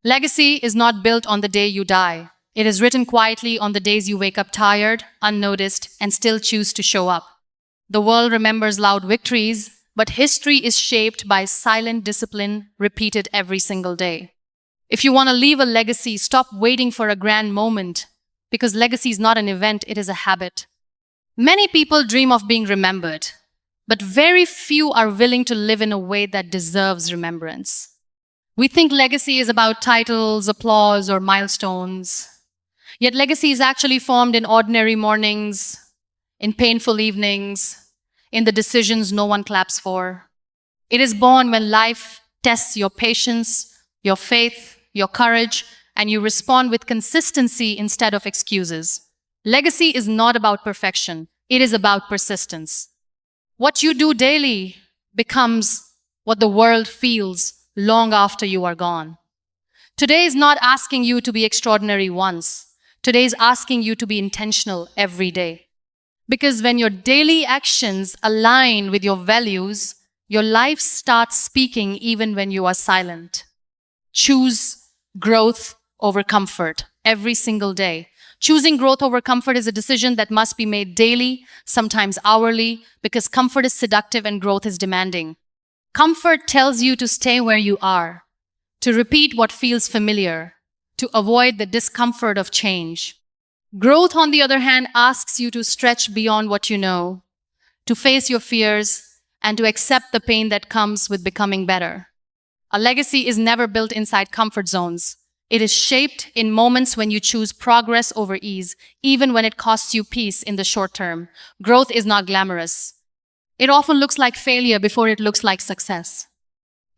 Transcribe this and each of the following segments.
Legacy is not built on the day you die. It is written quietly on the days you wake up tired, unnoticed, and still choose to show up. The world remembers loud victories, but history is shaped by silent discipline repeated every single day. If you want to leave a legacy, stop waiting for a grand moment, because legacy is not an event, it is a habit. Many people dream of being remembered, but very few are willing to live in a way that deserves remembrance. We think legacy is about titles, applause, or milestones. Yet legacy is actually formed in ordinary mornings, in painful evenings, in the decisions no one claps for. It is born when life tests your patience, your faith, your courage, and you respond with consistency instead of excuses. Legacy is not about perfection, it is about persistence. What you do daily becomes what the world feels long after you are gone. Today is not asking you to be extraordinary once. Today is asking you to be intentional every day. Because when your daily actions align with your values, your life starts speaking even when you are silent. Choose growth over comfort every single day. Choosing growth over comfort is a decision that must be made daily, sometimes hourly, because comfort is seductive and growth is demanding. Comfort tells you to stay where you are, to repeat what feels familiar, to avoid the discomfort of change. Growth, on the other hand, asks you to stretch beyond what you know, to face your fears, and to accept the pain that comes with becoming better. A legacy is never built inside comfort zones. It is shaped in moments when you choose progress over ease, even when it costs you peace in the short term. Growth is not glamorous. It often looks like failure before it looks like success.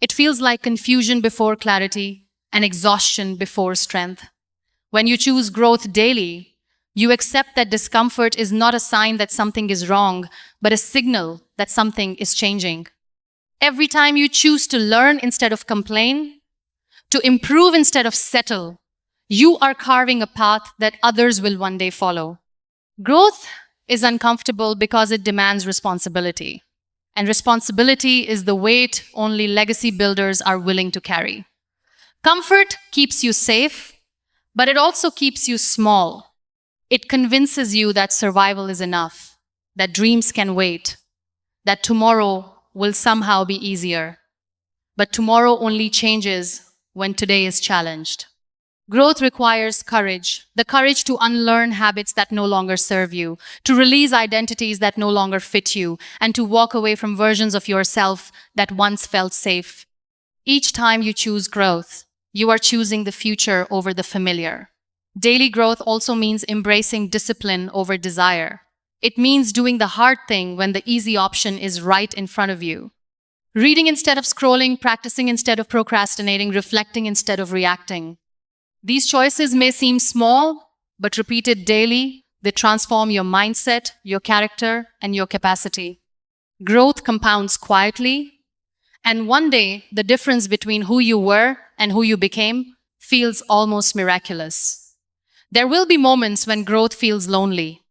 It feels like confusion before clarity and exhaustion before strength. When you choose growth daily, you accept that discomfort is not a sign that something is wrong, but a signal that something is changing. Every time you choose to learn instead of complain, to improve instead of settle, you are carving a path that others will one day follow. Growth is uncomfortable because it demands responsibility. And responsibility is the weight only legacy builders are willing to carry. Comfort keeps you safe, but it also keeps you small. It convinces you that survival is enough, that dreams can wait, that tomorrow will somehow be easier. But tomorrow only changes when today is challenged. Growth requires courage, the courage to unlearn habits that no longer serve you, to release identities that no longer fit you, and to walk away from versions of yourself that once felt safe. Each time you choose growth, you are choosing the future over the familiar. Daily growth also means embracing discipline over desire. It means doing the hard thing when the easy option is right in front of you. Reading instead of scrolling, practicing instead of procrastinating, reflecting instead of reacting. These choices may seem small, but repeated daily, they transform your mindset, your character, and your capacity. Growth compounds quietly, and one day the difference between who you were and who you became feels almost miraculous. There will be moments when growth feels lonely,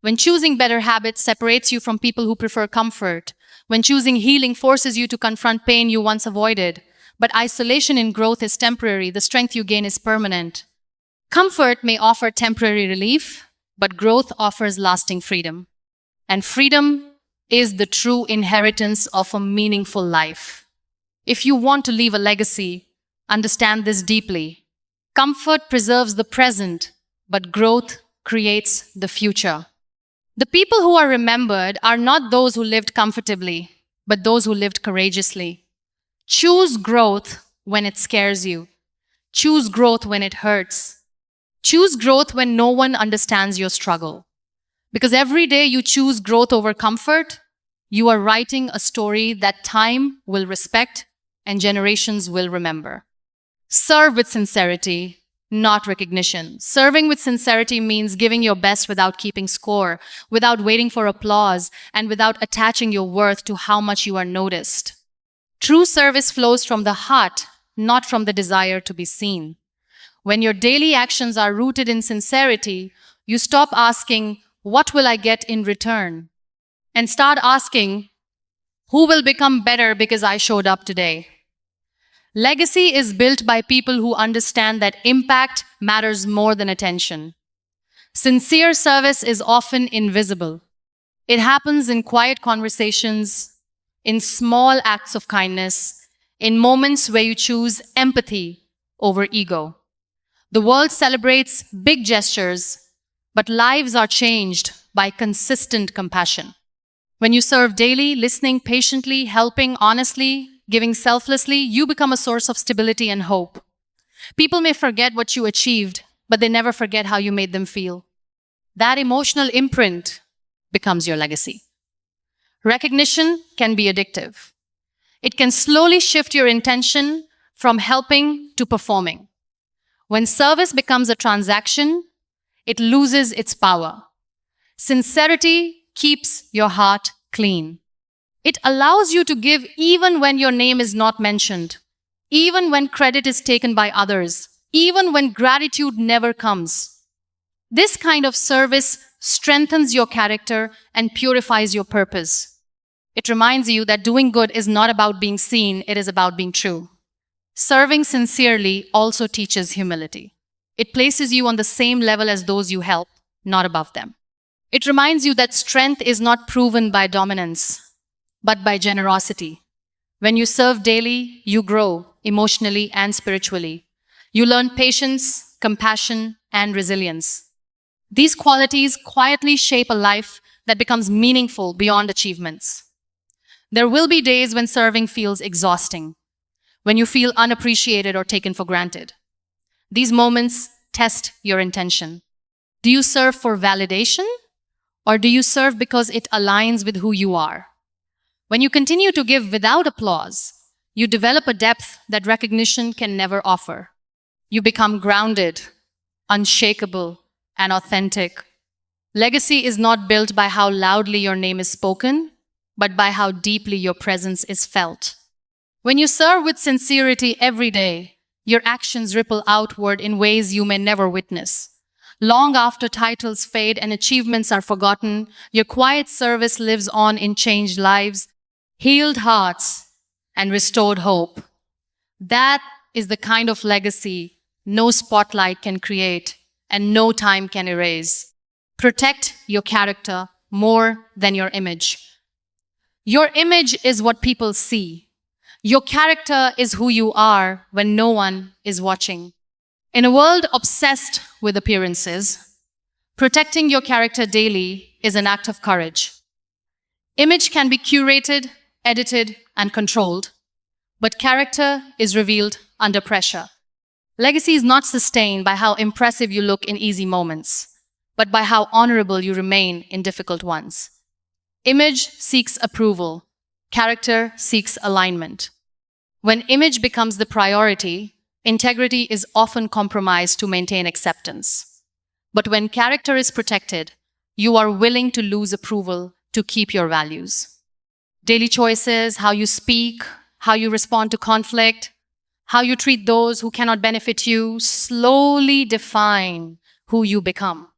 when choosing better habits separates you from people who prefer comfort, when choosing healing forces you to confront pain you once avoided. But isolation in growth is temporary, the strength you gain is permanent. Comfort may offer temporary relief, but growth offers lasting freedom. And freedom is the true inheritance of a meaningful life. If you want to leave a legacy, understand this deeply. Comfort preserves the present, but growth creates the future. The people who are remembered are not those who lived comfortably, but those who lived courageously. Choose growth when it scares you. Choose growth when it hurts. Choose growth when no one understands your struggle. Because every day you choose growth over comfort, you are writing a story that time will respect and generations will remember. Serve with sincerity, not recognition. Serving with sincerity means giving your best without keeping score, without waiting for applause, and without attaching your worth to how much you are noticed. True service flows from the heart, not from the desire to be seen. When your daily actions are rooted in sincerity, you stop asking, "What will I get in return?" and start asking, "Who will become better because I showed up today?" Legacy is built by people who understand that impact matters more than attention. Sincere service is often invisible. It happens in quiet conversations, in small acts of kindness, in moments where you choose empathy over ego. The world celebrates big gestures, but lives are changed by consistent compassion. When you serve daily, listening patiently, helping honestly, giving selflessly, you become a source of stability and hope. People may forget what you achieved, but they never forget how you made them feel. That emotional imprint becomes your legacy. Recognition can be addictive. It can slowly shift your intention from helping to performing. When service becomes a transaction, it loses its power. Sincerity keeps your heart clean. It allows you to give even when your name is not mentioned, even when credit is taken by others, even when gratitude never comes. This kind of service strengthens your character and purifies your purpose. It reminds you that doing good is not about being seen, it is about being true. Serving sincerely also teaches humility. It places you on the same level as those you help, not above them. It reminds you that strength is not proven by dominance, but by generosity. When you serve daily, you grow emotionally and spiritually. You learn patience, compassion, and resilience. These qualities quietly shape a life that becomes meaningful beyond achievements. There will be days when serving feels exhausting, when you feel unappreciated or taken for granted. These moments test your intention. Do you serve for validation, or do you serve because it aligns with who you are? When you continue to give without applause, you develop a depth that recognition can never offer. You become grounded, unshakable, and authentic. Legacy is not built by how loudly your name is spoken, but by how deeply your presence is felt. When you serve with sincerity every day, your actions ripple outward in ways you may never witness. Long after titles fade and achievements are forgotten, your quiet service lives on in changed lives, healed hearts, and restored hope. That is the kind of legacy no spotlight can create and no time can erase. Protect your character more than your image. Your image is what people see. Your character is who you are when no one is watching. In a world obsessed with appearances, protecting your character daily is an act of courage. Image can be curated, edited, and controlled, but character is revealed under pressure. Legacy is not sustained by how impressive you look in easy moments, but by how honorable you remain in difficult ones. Image seeks approval. Character seeks alignment. When image becomes the priority, integrity is often compromised to maintain acceptance. But when character is protected, you are willing to lose approval to keep your values. Daily choices, how you speak, how you respond to conflict, how you treat those who cannot benefit you, slowly define who you become.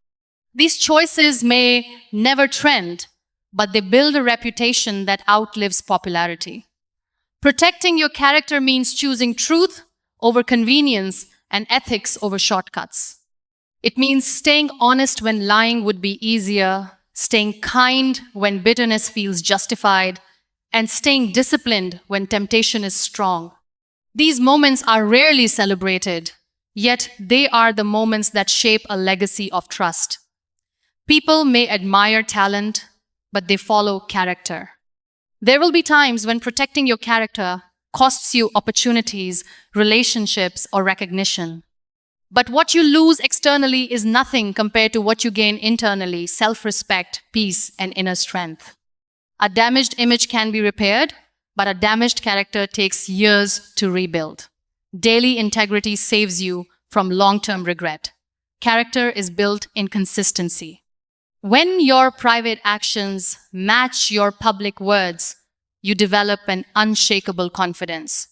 These choices may never trend, but they build a reputation that outlives popularity. Protecting your character means choosing truth over convenience and ethics over shortcuts. It means staying honest when lying would be easier, staying kind when bitterness feels justified, and staying disciplined when temptation is strong. These moments are rarely celebrated, yet they are the moments that shape a legacy of trust. People may admire talent, but they follow character. There will be times when protecting your character costs you opportunities, relationships, or recognition. But what you lose externally is nothing compared to what you gain internally: self-respect, peace, and inner strength. A damaged image can be repaired, but a damaged character takes years to rebuild. Daily integrity saves you from long-term regret. Character is built in consistency. When your private actions match your public words, you develop an unshakable confidence.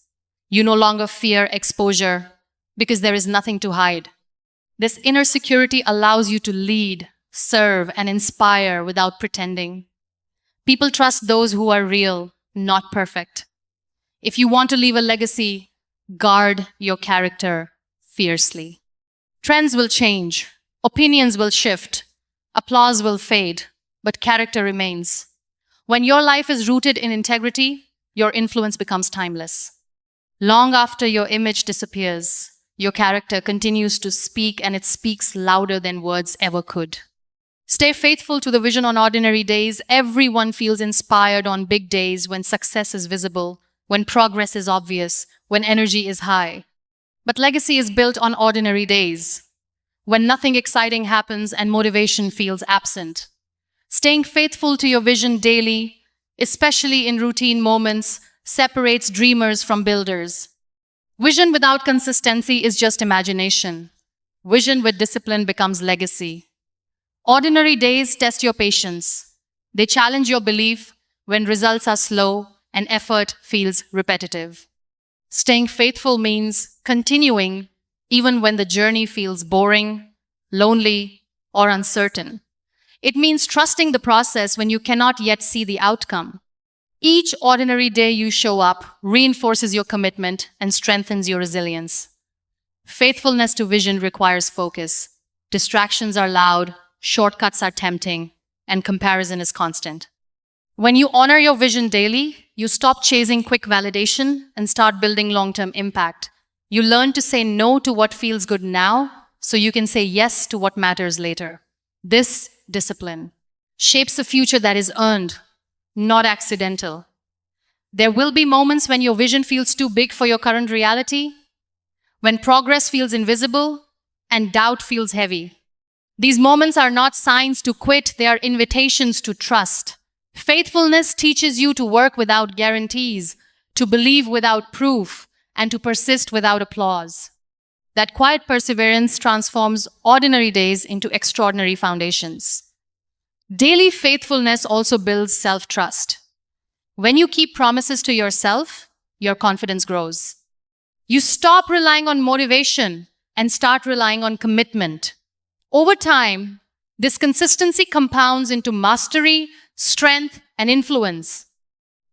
You no longer fear exposure because there is nothing to hide. This inner security allows you to lead, serve, and inspire without pretending. People trust those who are real, not perfect. If you want to leave a legacy, Guard your character fiercely. Trends will change, opinions will shift, applause will fade, but character remains. When your life is rooted in integrity, your influence becomes timeless. Long after your image disappears, your character continues to speak, and it speaks louder than words ever could. Stay faithful to the vision on ordinary days. Everyone feels inspired on big days when success is visible, when progress is obvious, when energy is high. But legacy is built on ordinary days, when nothing exciting happens and motivation feels absent. Staying faithful to your vision daily, especially in routine moments, separates dreamers from builders. Vision without consistency is just imagination. Vision with discipline becomes legacy. Ordinary days test your patience. They challenge your belief when results are slow and effort feels repetitive. Staying faithful means continuing even when the journey feels boring, lonely, or uncertain. It means trusting the process when you cannot yet see the outcome. Each ordinary day you show up reinforces your commitment and strengthens your resilience. Faithfulness to vision requires focus. Distractions are loud, shortcuts are tempting, and comparison is constant. When you honor your vision daily, you stop chasing quick validation and start building long-term impact. You learn to say no to what feels good now so you can say yes to what matters later. This discipline shapes a future that is earned, not accidental. There will be moments when your vision feels too big for your current reality, when progress feels invisible and doubt feels heavy. These moments are not signs to quit, they are invitations to trust. Faithfulness teaches you to work without guarantees, to believe without proof, and to persist without applause. That quiet perseverance transforms ordinary days into extraordinary foundations. Daily faithfulness also builds self-trust. When you keep promises to yourself, your confidence grows. You stop relying on motivation and start relying on commitment. Over time, this consistency compounds into mastery, strength, and influence.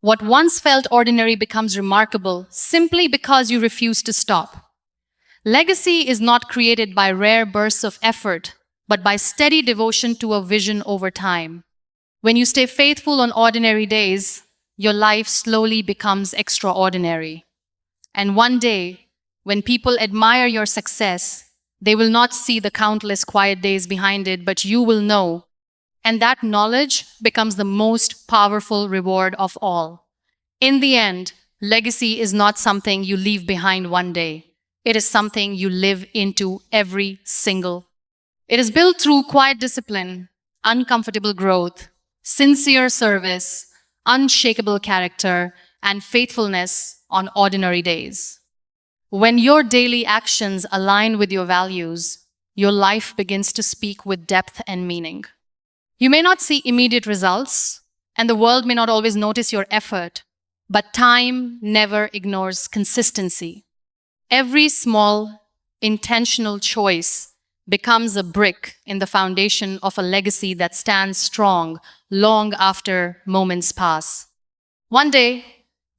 What once felt ordinary becomes remarkable simply because you refuse to stop. Legacy is not created by rare bursts of effort, but by steady devotion to a vision over time. When you stay faithful on ordinary days, your life slowly becomes extraordinary. And one day, when people admire your success, they will not see the countless quiet days behind it, but you will know. And that knowledge becomes the most powerful reward of all. In the end, legacy is not something you leave behind one day. It is something you live into every single. It is built through quiet discipline, uncomfortable growth, sincere service, unshakable character, and faithfulness on ordinary days. When your daily actions align with your values, your life begins to speak with depth and meaning. You may not see immediate results, and the world may not always notice your effort, but time never ignores consistency. Every small, intentional choice becomes a brick in the foundation of a legacy that stands strong long after moments pass. One day,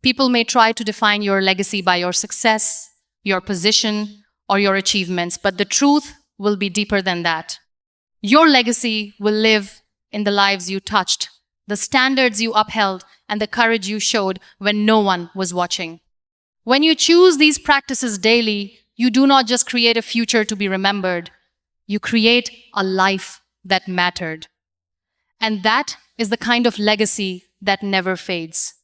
people may try to define your legacy by your success, your position, or your achievements, but the truth will be deeper than that. Your legacy will live in the lives you touched, the standards you upheld, and the courage you showed when no one was watching. When you choose these practices daily, you do not just create a future to be remembered, you create a life that mattered. And that is the kind of legacy that never fades.